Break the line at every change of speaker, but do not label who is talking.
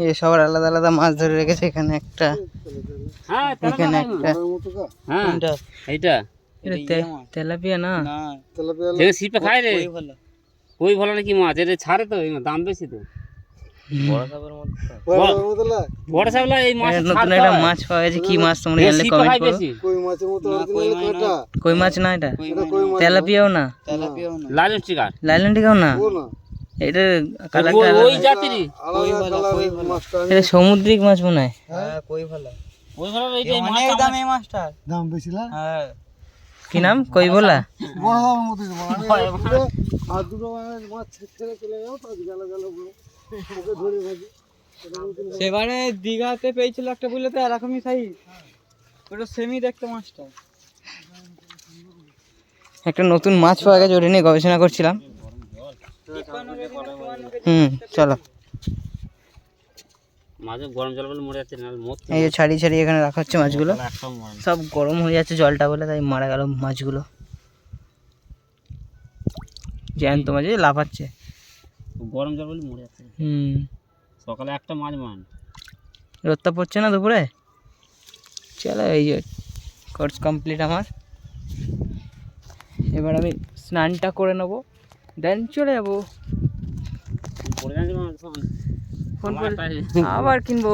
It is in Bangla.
এই সবার আলাদা আলাদা মাছ ধরে রেখেছে। এখানে একটা, এখানে একটা,
এইটা
তেলাপিয়া না,
ছিপে খায় রে, কই ভালো নাকি মাছ, এটা ছাড়ে তো, দাম বেশি তো। বড় সাবলা এই মাছ
নতুন একটা মাছ পাওয়া গেছে। কি মাছ তোমরা জানলে কমেন্ট করো। কই মাছ না, এটা তেলাপিয়াও না,
লাইলন স্টিকার,
লাইলন টিকাও না, এটা কালারটা
ওই জাতিরই,
এটা সামুদ্রিক মাছ মনে হয়।
ওই ভালো এইটা অনেক দাম, এই মাছটার
দাম বেশি না?
হ্যাঁ।
কি নাম? কই বলা।
বড় দামের মতো আর দুটো মাছ ছেড়ে চলে যাও, তার গেল ওকে ধরে থাকি।
সেবারে দীঘাতে পেয়েছিল একটা, বুঝলে তো এরকমই সাইজ, ওটা সেমি দেখতে মাছটা।
একটা নতুন মাছ পাওয়া গেছে, ওটা নিয়ে গবেষণা করছিলাম। চলো।
মাঝে গরম জল বলে মরে যাচ্ছে না,
এই যে ছাড়িয়ে ছাড়িয়ে এখানে রাখা হচ্ছে মাছগুলো, সব গরম হয়ে যাচ্ছে জলটা বলে, তাই মারা গেল মাছগুলো। জ্যান্ত মাছ লাফাচ্ছে,
গরম জল বলে মরে যাচ্ছে। সকালে একটা মাছ মান,
রোদটা পড়ছে না দুপুরে। চলো, এই যে কোর্স কমপ্লিট আমার। এবার আমি স্নানটা করে নেবো, দেন চলে যাবো। ফোন করে আবার কিনবো।